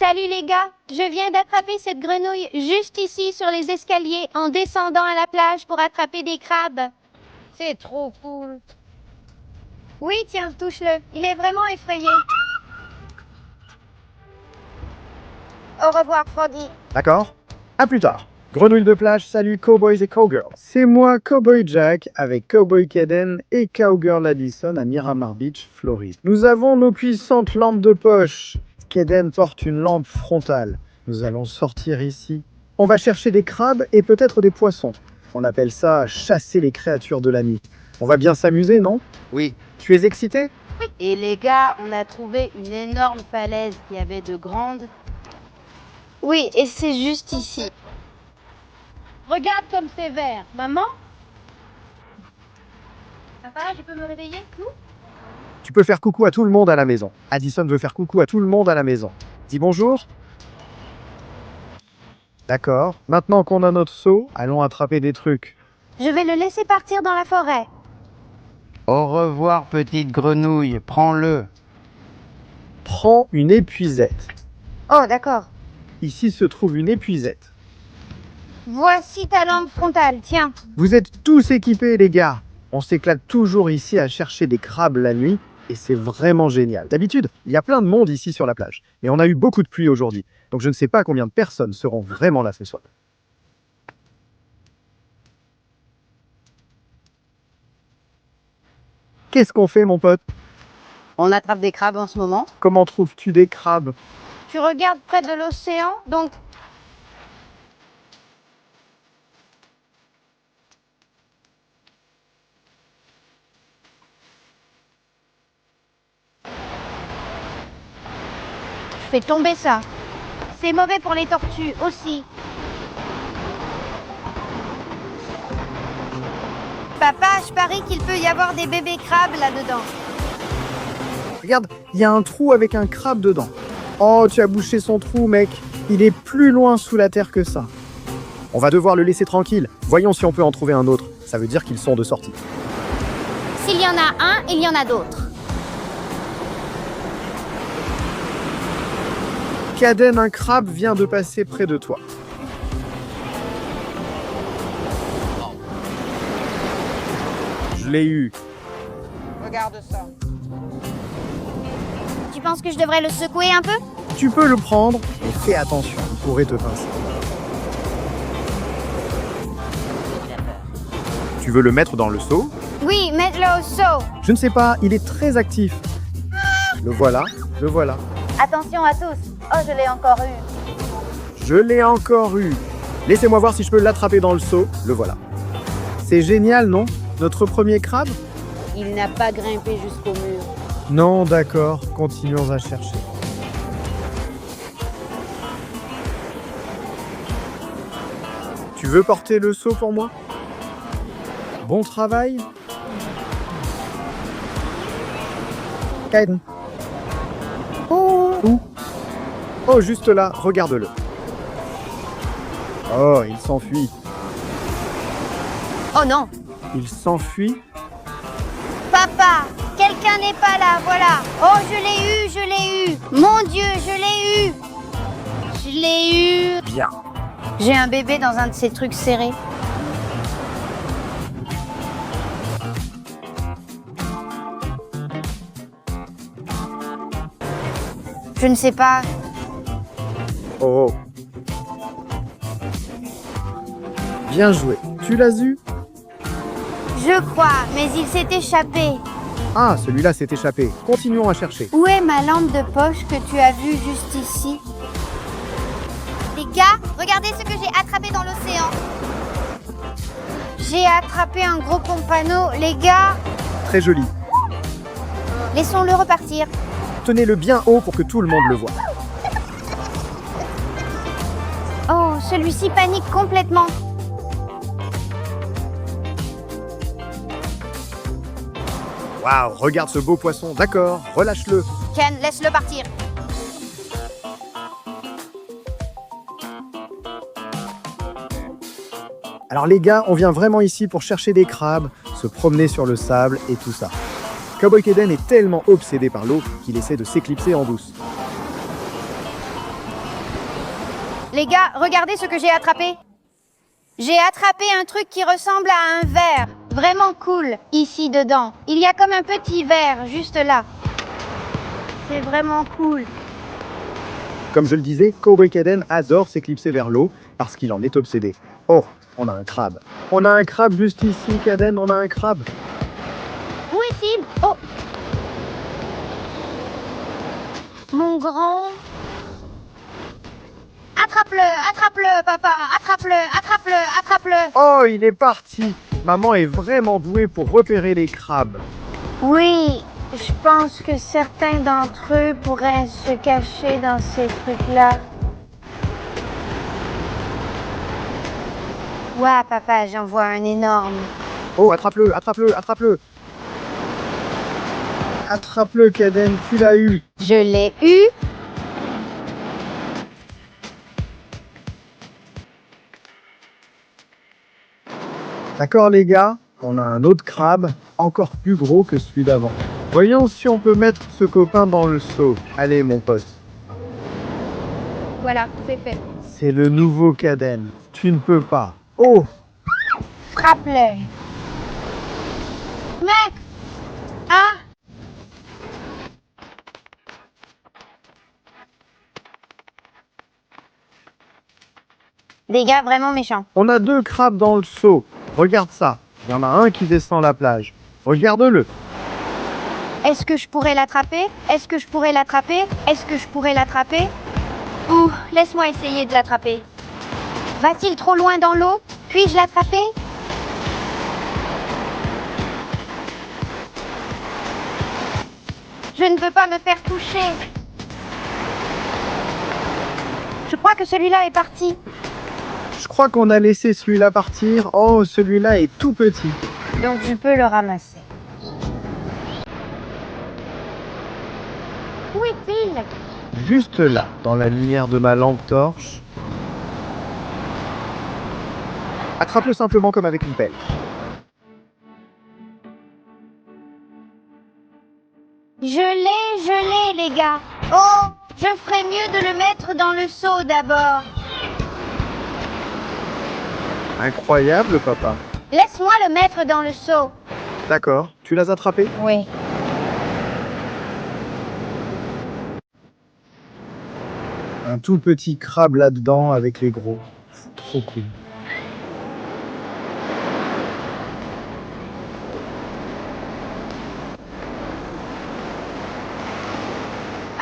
Salut les gars, je viens d'attraper cette grenouille juste ici sur les escaliers en descendant à la plage pour attraper des crabes. C'est trop cool. Oui, tiens, touche-le. Il est vraiment effrayé. Au revoir, Froggy. D'accord. À plus tard. Grenouille de plage, salut cowboys et cowgirls. C'est moi, Cowboy Jack, avec Cowboy Kaden et Cowgirl Addison à Miramar Beach, Floride. Nous avons nos puissantes lampes de poche. Kaden porte une lampe frontale. Nous allons sortir ici. On va chercher des crabes et peut-être des poissons. On appelle ça chasser les créatures de la nuit. On va bien s'amuser, non? Oui. Tu es excité? Et les gars, on a trouvé une énorme falaise qui avait de grandes... Oui, et c'est juste ici. Regarde comme c'est vert, maman. Papa, je peux me réveiller? Tu peux faire coucou à tout le monde à la maison. Addison veut faire coucou à tout le monde à la maison. Dis bonjour. D'accord. Maintenant qu'on a notre seau, allons attraper des trucs. Je vais le laisser partir dans la forêt. Au revoir, petite grenouille. Prends-le. Prends une épuisette. Oh, d'accord. Ici se trouve une épuisette. Voici ta lampe frontale, tiens. Vous êtes tous équipés, les gars. On s'éclate toujours ici à chercher des crabes la nuit et c'est vraiment génial. D'habitude, il y a plein de monde ici sur la plage. Mais on a eu beaucoup de pluie aujourd'hui. Donc je ne sais pas combien de personnes seront vraiment là ce soir. Qu'est-ce qu'on fait, mon pote? On attrape des crabes en ce moment. Comment trouves-tu des crabes? Tu regardes près de l'océan, donc... Fais tomber ça. C'est mauvais pour les tortues aussi. Papa, je parie qu'il peut y avoir des bébés crabes là-dedans. Regarde, il y a un trou avec un crabe dedans. Oh, tu as bouché son trou, mec. Il est plus loin sous la terre que ça. On va devoir le laisser tranquille. Voyons si on peut en trouver un autre. Ça veut dire qu'ils sont de sortie. S'il y en a un, il y en a d'autres. Kaden, un crabe vient de passer près de toi. Je l'ai eu. Regarde ça. Tu penses que je devrais le secouer un peu? Tu peux le prendre, mais fais attention, il pourrait te pincer. Tu veux le mettre dans le seau? Oui, mets-le au seau. Je ne sais pas, il est très actif. Le voilà, le voilà. Attention à tous. Oh, je l'ai encore eu. Je l'ai encore eu. Laissez-moi voir si je peux l'attraper dans le seau. Le voilà. C'est génial, non? Notre premier crabe? Il n'a pas grimpé jusqu'au mur. Non, d'accord. Continuons à chercher. Tu veux porter le seau pour moi? Bon travail. Kaden. Où? Oh, juste là, regarde-le. Oh, il s'enfuit. Oh non. Il s'enfuit. Papa, quelqu'un n'est pas là, voilà. Oh, je l'ai eu, je l'ai eu. Mon Dieu, je l'ai eu. Je l'ai eu. Bien. J'ai un bébé dans un de ces trucs serrés. Je ne sais pas. Oh. Bien joué. Tu l'as eu? Je crois, mais il s'est échappé. Ah, celui-là s'est échappé. Continuons à chercher. Où est ma lampe de poche que tu as vue juste ici? Les gars, regardez ce que j'ai attrapé dans l'océan. J'ai attrapé un gros pompano. Les gars, Très joli. laissons-le repartir. Tenez-le bien haut pour que tout le monde le voie. Oh, celui-ci panique complètement. Waouh, regarde ce beau poisson. D'accord, relâche-le. Ken, laisse-le partir. Alors les gars, on vient vraiment ici pour chercher des crabes, se promener sur le sable et tout ça. Cowboy Kaden est tellement obsédé par l'eau qu'il essaie de s'éclipser en douce. Les gars, regardez ce que j'ai attrapé. J'ai attrapé un truc qui ressemble à un verre. Vraiment cool, ici dedans. Il y a comme un petit verre, juste là. C'est vraiment cool. Comme je le disais, Cowboy Caden adore s'éclipser vers l'eau parce qu'il en est obsédé. Oh, on a un crabe. On a un crabe juste ici, Caden, on a un crabe. Où est-il? Oh! Mon grand... Attrape-le, papa! Attrape-le! Oh, il est parti. Maman est vraiment douée pour repérer les crabes. Oui, je pense que certains d'entre eux pourraient se cacher dans ces trucs-là. Ouais, papa, j'en vois un énorme. Oh, attrape-le. Attrape-le, Caden, tu l'as eu. Je l'ai eu. D'accord, les gars, on a un autre crabe, encore plus gros que celui d'avant. Voyons si on peut mettre ce copain dans le seau. Allez, mon pote. Voilà, c'est fait. C'est le nouveau Caden. Tu ne peux pas. Oh! Frappe-le. Mec! Ah! Des gars vraiment méchants. On a 2 crabes dans le seau. Regarde ça. Il y en a un qui descend la plage. Regarde-le. Est-ce que je pourrais l'attraper? Ouh, laisse-moi essayer de l'attraper. Va-t-il trop loin dans l'eau? Puis-je l'attraper? Je ne veux pas me faire toucher. Je crois que celui-là est parti. Je crois qu'on a laissé celui-là partir. Oh, celui-là est tout petit. Donc je peux le ramasser. Où est-il? Juste là, dans la lumière de ma lampe torche. Attrape-le simplement comme avec une pelle. Je l'ai, les gars. Oh, je ferais mieux de le mettre dans le seau d'abord. Incroyable, papa. Laisse-moi le mettre dans le seau. D'accord, tu l'as attrapé? Oui. Un tout petit crabe là-dedans avec les gros. C'est trop cool.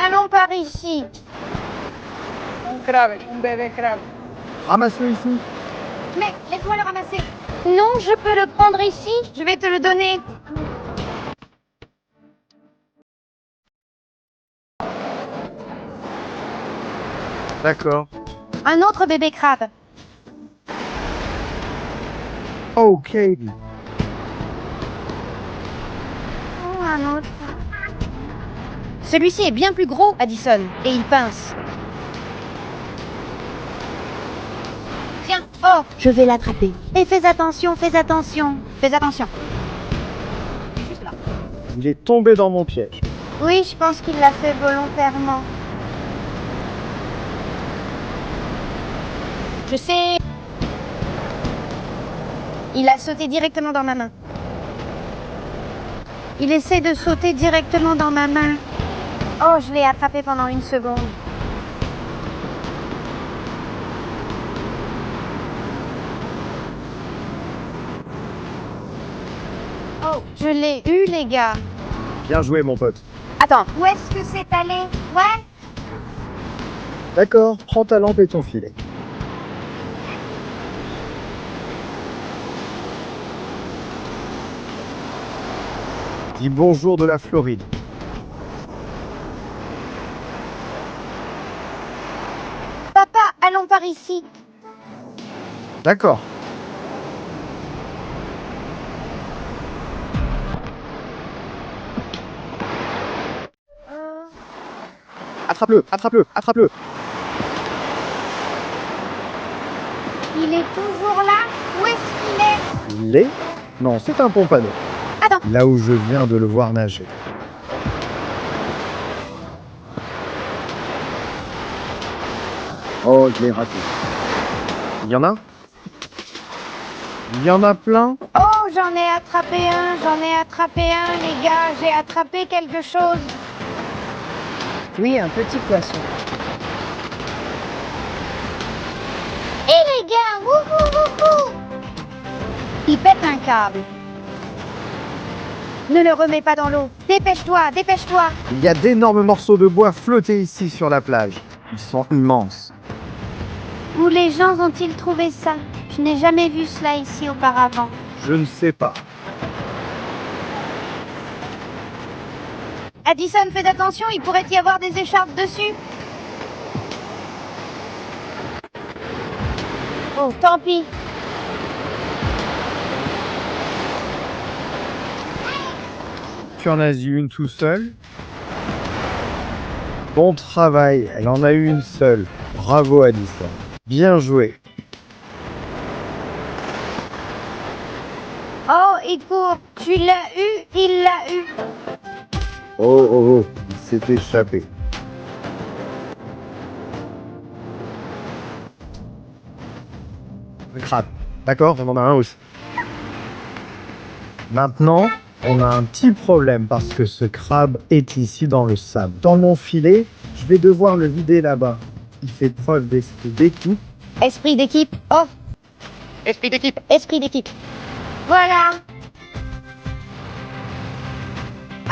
Allons par ici. Un bébé crabe. Ramasse-le ici. Mais laisse-moi le ramasser. Non, je peux le prendre ici. Je vais te le donner. D'accord. Un autre bébé crabe. Ok. Oh, un autre. Celui-ci est bien plus gros, Addison, et il pince. Tiens, oh, je vais l'attraper. Et fais attention. Juste là. Il est tombé dans mon piège. Oui, je pense qu'il l'a fait volontairement. Je sais. Il a sauté directement dans ma main. Il essaie de sauter directement dans ma main. Oh, je l'ai attrapé pendant 1 seconde. Oh, je l'ai eu, les gars. Bien joué, mon pote. Attends, où est-ce que c'est allé? Ouais? D'accord, prends ta lampe et ton filet. Dis bonjour de la Floride. Papa, allons par ici. D'accord. Attrape-le. Il est toujours là? Où est-ce qu'il est? Il est? Non, c'est un pompano. Attends. Là où je viens de le voir nager. Oh, je l'ai raté. Il y en a? Il y en a plein? Oh, j'en ai attrapé un, les gars, j'ai attrapé quelque chose. Oui, un petit poisson. Et les gars, wouhou, wouhou. Il pète un câble. Ne le remets pas dans l'eau. Dépêche-toi, dépêche-toi. Il y a d'énormes morceaux de bois flottés ici sur la plage. Ils sont immenses. Où les gens ont-ils trouvé ça? Je n'ai jamais vu cela ici auparavant. Je ne sais pas. Addison, fais attention, il pourrait y avoir des écharpes dessus. Oh, tant pis. Tu en as eu une tout seul? Bon travail, elle en a eu une seule. Bravo Addison. Bien joué. Oh, il court. Tu l'as eu, il l'a eu. Oh oh oh, il s'est échappé. Le crabe. D'accord, on en a un aussi. Maintenant, on a un petit problème parce que ce crabe est ici dans le sable. Dans mon filet, je vais devoir le vider là-bas. Il fait preuve d'esprit d'équipe. Esprit d'équipe. Oh, Esprit d'équipe. esprit d'équipe. Voilà.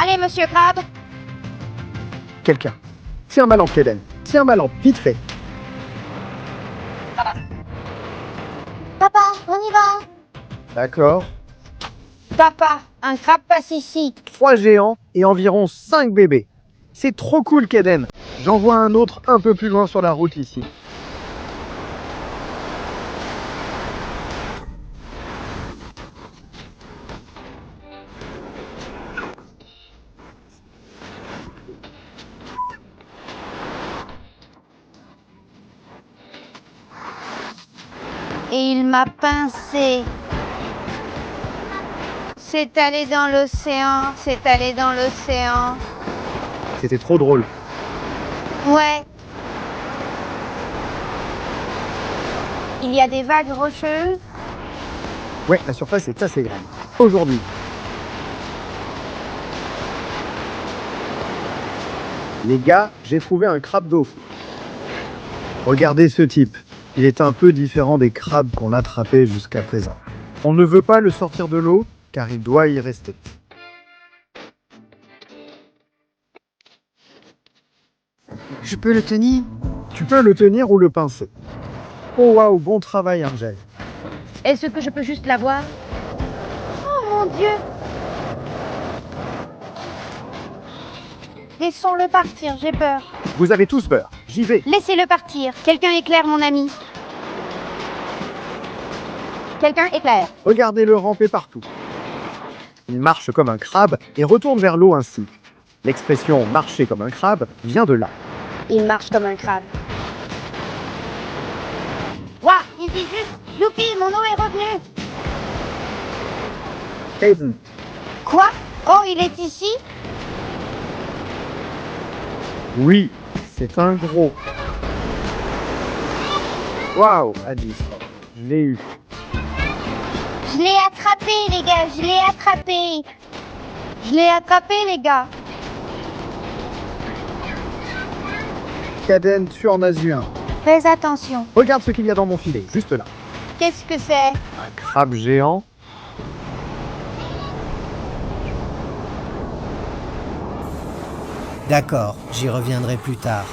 Allez, monsieur Crabe. Quelqu'un. Tiens ma lampe, Eden. Tiens ma lampe, vite fait. Papa, on y va. D'accord. Papa, un crabe passe ici. 3 géants et environ 5 bébés. C'est trop cool, Keden. J'en vois un autre un peu plus loin sur la route ici. Et il m'a pincé. C'est allé dans l'océan, c'est allé dans l'océan. C'était trop drôle. Ouais. Il y a des vagues rocheuses. Ouais, la surface est assez grande. Aujourd'hui. Les gars, j'ai trouvé un crabe d'eau. Regardez ce type. Il est un peu différent des crabes qu'on a attrapés jusqu'à présent. On ne veut pas le sortir de l'eau, car il doit y rester. Je peux le tenir? Tu peux le tenir ou le pincer. Oh waouh, bon travail, Angel. Est-ce que je peux juste l'avoir? Oh mon Dieu. Laissons-le partir, j'ai peur. Vous avez tous peur. J'y vais. Laissez-le partir. Quelqu'un éclaire mon ami. Quelqu'un éclaire. Regardez-le ramper partout. Il marche comme un crabe et retourne vers l'eau ainsi. L'expression « marcher comme un crabe » vient de là. Il marche comme un crabe. Ouah, il dit juste, youpi, mon eau est revenue. Aiden, Quoi? Oh, il est ici? oui, c'est un gros. Waouh, Alice, je l'ai eu. Je l'ai attrapé, les gars, je l'ai attrapé. Je l'ai attrapé, les gars. Kaden, tu en as eu un. Fais attention. Regarde ce qu'il y a dans mon filet, juste là. Qu'est-ce que c'est? Un crabe géant. D'accord, j'y reviendrai plus tard.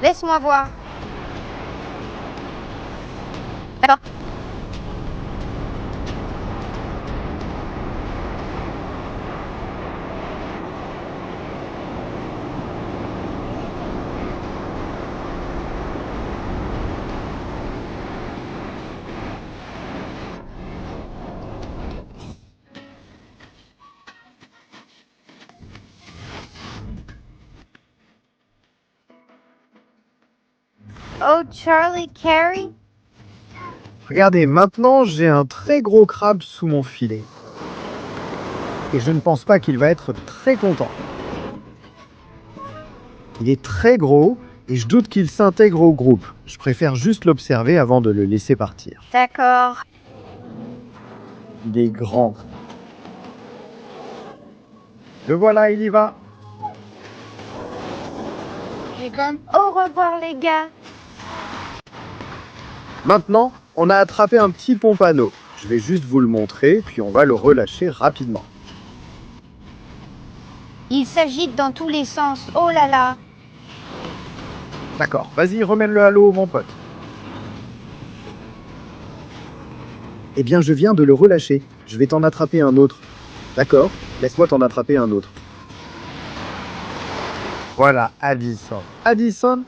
Laisse-moi voir. D'accord. Oh, Charlie Carey? Regardez, maintenant j'ai un très gros crabe sous mon filet. Et je ne pense pas qu'il va être très content. Il est très gros et je doute qu'il s'intègre au groupe. Je préfère juste l'observer avant de le laisser partir. D'accord. Il est grand. Le voilà, il y va. Au revoir les gars. Maintenant, on a attrapé un petit pompano. Je vais juste vous le montrer, puis on va le relâcher rapidement. Il s'agite dans tous les sens. Oh là là. D'accord, vas-y, remène-le à l'eau, mon pote. Eh bien, je viens de le relâcher. Je vais t'en attraper un autre. D'accord, laisse-moi t'en attraper un autre. Voilà, Addison. Addison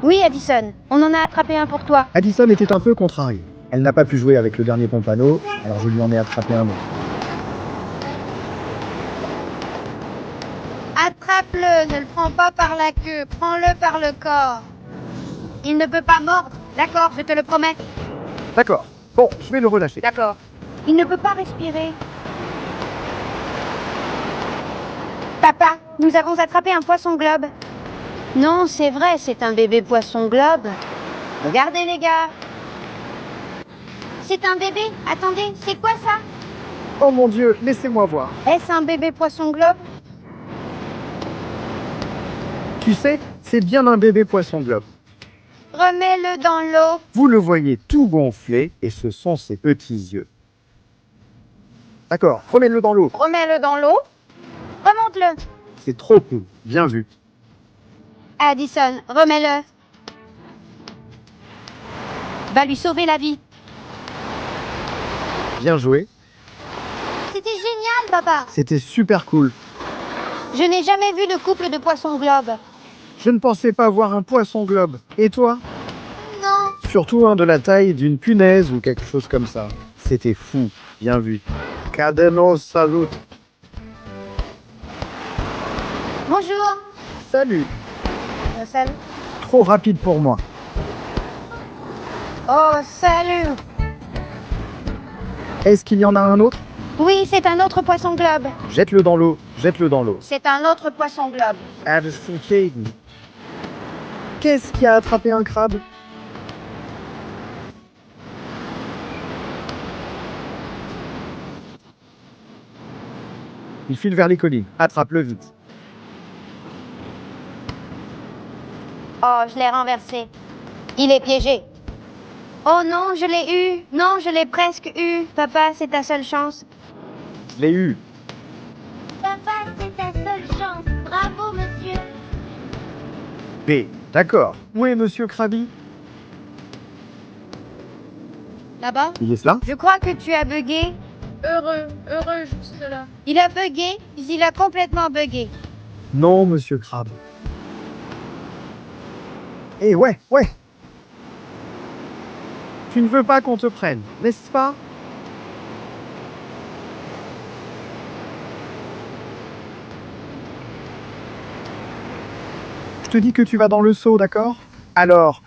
Oui, Addison, on en a attrapé un pour toi. Addison était un peu contrariée. Elle n'a pas pu jouer avec le dernier pompano, alors je lui en ai attrapé un autre. Attrape-le, ne le prends pas par la queue, prends-le par le corps. Il ne peut pas mordre. D'accord, je te le promets. D'accord, bon, je vais le relâcher. D'accord. Il ne peut pas respirer. Papa, nous avons attrapé un poisson globe. Non, c'est vrai, c'est un bébé poisson globe. Regardez les gars. C'est un bébé. Attendez, c'est quoi ça? Oh mon Dieu, laissez-moi voir. Est-ce un bébé poisson globe? Tu sais, c'est bien un bébé poisson globe. Remets-le dans l'eau. Vous le voyez tout gonflé, et ce sont ses petits yeux. D'accord, remets-le dans l'eau. Remets-le dans l'eau. Remonte-le. C'est trop cool, bien vu. Addison, remets-le. Va lui sauver la vie. Bien joué. C'était génial, papa. C'était super cool. Je n'ai jamais vu de couple de poissons globes. Je ne pensais pas voir un poisson globe. Et toi? Non. Surtout un de la taille d'une punaise ou quelque chose comme ça. C'était fou, bien vu. Cadeno salut. Bonjour. Salut. Salut. Trop rapide pour moi. Oh, salut. Est-ce qu'il y en a un autre? Oui, c'est un autre poisson globe. Jette-le dans l'eau, jette-le dans l'eau. C'est un autre poisson globe. Addison Caden. Qu'est-ce qui a attrapé un crabe? Il file vers les collines. Attrape-le vite. Oh, je l'ai renversé. Il est piégé. Oh non, je l'ai eu. Non, je l'ai presque eu. Papa, c'est ta seule chance. Je l'ai eu. Papa, c'est ta seule chance. Bravo, monsieur. B. D'accord. Où est Monsieur Krabby? Là-bas? Il est là? Je crois que tu as bugué. Heureux, juste là. Il a bugué, il a complètement bugué. Non, Monsieur Crabe. Eh ouais. Tu ne veux pas qu'on te prenne, n'est-ce pas? Je te dis que tu vas dans le seau, d'accord? Alors...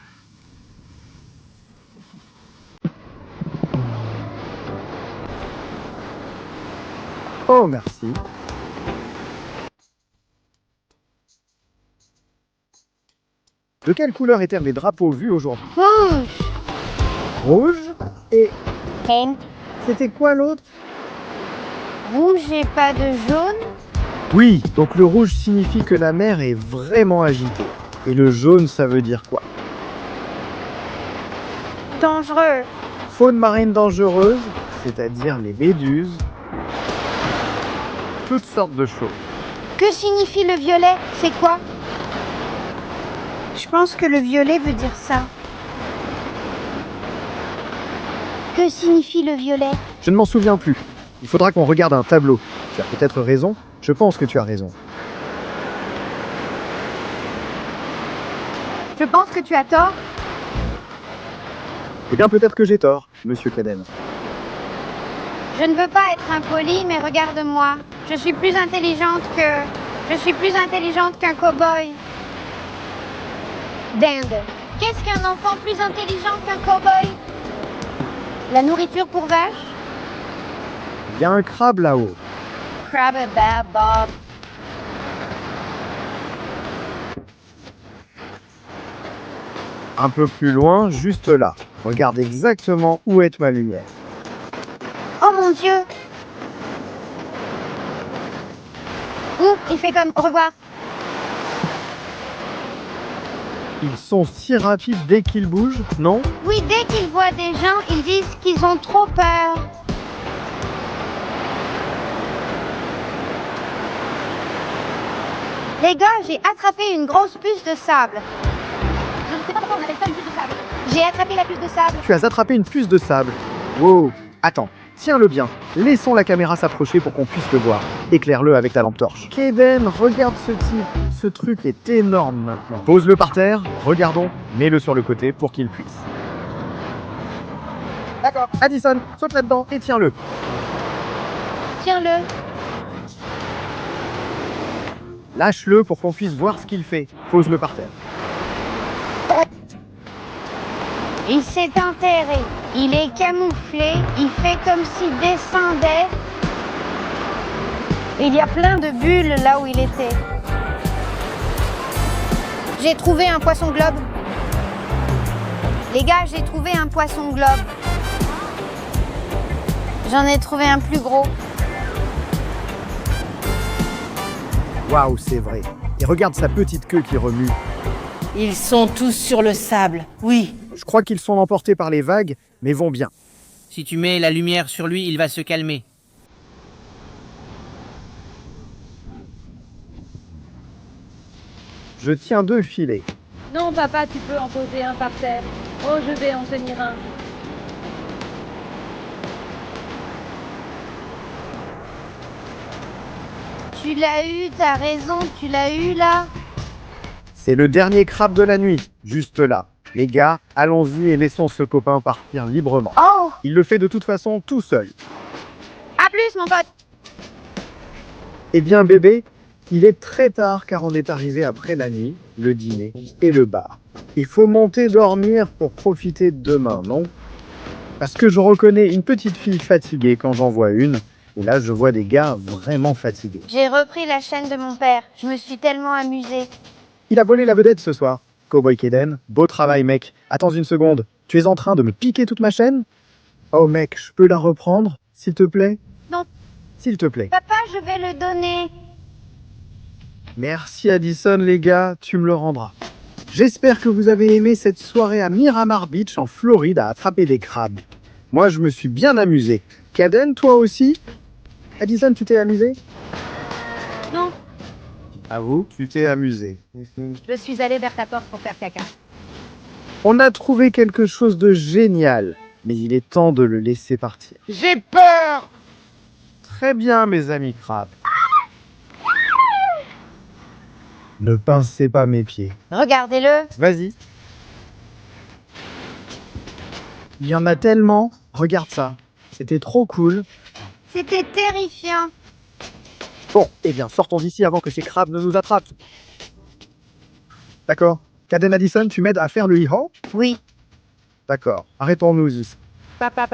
Oh, merci. De quelle couleur étaient les drapeaux vus aujourd'hui? Rouge. Rouge? Et Pink. c'était quoi l'autre? Rouge et pas de jaune. Oui, donc le rouge signifie que la mer est vraiment agitée. Et le jaune, ça veut dire quoi? Dangereux. Faune marine dangereuse, c'est-à-dire les méduses. Toutes sortes de choses. Que signifie le violet? C'est quoi? Je pense que le violet veut dire ça. Que signifie le violet? Je ne m'en souviens plus. Il faudra qu'on regarde un tableau. Tu as peut-être raison. Je pense que tu as raison. Je pense que tu as tort. Eh bien, peut-être que j'ai tort, Monsieur Caden. Je ne veux pas être impoli, mais regarde-moi. Je suis plus intelligente qu'un cow-boy. Dinde. Qu'est-ce qu'un enfant plus intelligent qu'un cow-boy? La nourriture pour vache? Il y a un crabe là-haut. Crab a bad bob. Un peu plus loin, juste là. Regarde exactement où est ma lumière. Oh mon Dieu! Ouh, il fait comme au revoir. Ils sont si rapides dès qu'ils bougent, non? Oui, dès qu'ils voient des gens, ils disent qu'ils ont trop peur. Les gars, j'ai attrapé une grosse puce de sable. Je ne sais pas pourquoi on appelle ça une puce de sable. J'ai attrapé la puce de sable. Tu as attrapé une puce de sable. Wow. Attends, tiens-le bien. Laissons la caméra s'approcher pour qu'on puisse le voir. Éclaire-le avec ta lampe torche. Kaden, regarde ce type. Ce truc est énorme maintenant. Pose-le par terre, regardons, mets-le sur le côté pour qu'il puisse. D'accord. Addison, saute là-dedans et tiens-le. Tiens-le. Lâche-le pour qu'on puisse voir ce qu'il fait. Pose-le par terre. Il s'est enterré. Il est camouflé. Il fait comme s'il descendait. Il y a plein de bulles là où il était. J'ai trouvé un poisson globe. Les gars, j'ai trouvé un poisson globe. J'en ai trouvé un plus gros. Waouh, c'est vrai. Et regarde sa petite queue qui remue. Ils sont tous sur le sable, oui. Je crois qu'ils sont emportés par les vagues, mais vont bien. Si tu mets la lumière sur lui, il va se calmer. Je tiens 2 filets. Non, papa, tu peux en poser un par terre. Oh, je vais en tenir un. Tu l'as eu, t'as raison, tu l'as eu là. C'est le dernier crabe de la nuit, juste là. Les gars, allons-y et laissons ce copain partir librement. Oh, Il le fait de toute façon tout seul. à plus mon pote. Eh bien bébé, il est très tard car on est arrivé après la nuit, le dîner et le bar. Il faut monter dormir pour profiter de demain, non? Parce que je reconnais une petite fille fatiguée quand j'en vois une. Et là, je vois des gars vraiment fatigués. J'ai repris la chaîne de mon père. Je me suis tellement amusée. Il a volé la vedette ce soir. Cowboy Kaden, beau travail mec. Attends une seconde, tu es en train de me piquer toute ma chaîne? Oh mec, je peux la reprendre, s'il te plaît? Non. S'il te plaît. Papa, je vais le donner. Merci Addison les gars, tu me le rendras. J'espère que vous avez aimé cette soirée à Miramar Beach en Floride à attraper des crabes. Moi je me suis bien amusé. Kaden, toi aussi? Addison, tu t'es amusé? Non, Avoue, tu t'es amusé. je suis allée vers ta porte pour faire caca. On a trouvé quelque chose de génial, mais il est temps de le laisser partir. J'ai peur. Très bien mes amis crabes. Ne pincez pas mes pieds. Regardez-le. Vas-y. Il y en a tellement. Regarde ça. C'était trop cool. C'était terrifiant. Bon, eh bien, sortons d'ici avant que ces crabes ne nous attrapent. D'accord. Kaden Addison, tu m'aides à faire le hi-ho? Oui. D'accord. Arrêtons-nous ici. Papa,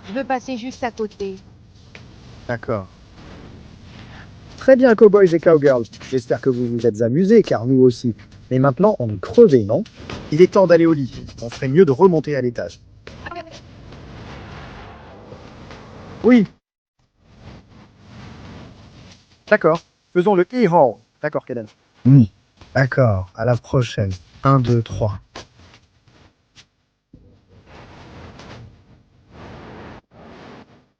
je veux passer juste à côté. D'accord. Très bien, cowboys et cowgirls. J'espère que vous vous êtes amusés, car nous aussi. Mais maintenant, on est crevés, non? Il est temps d'aller au lit. On ferait mieux de remonter à l'étage. Oui. D'accord. Faisons le hi-ho. D'accord, Kaden. Oui. D'accord. À la prochaine. 1, 2, 3.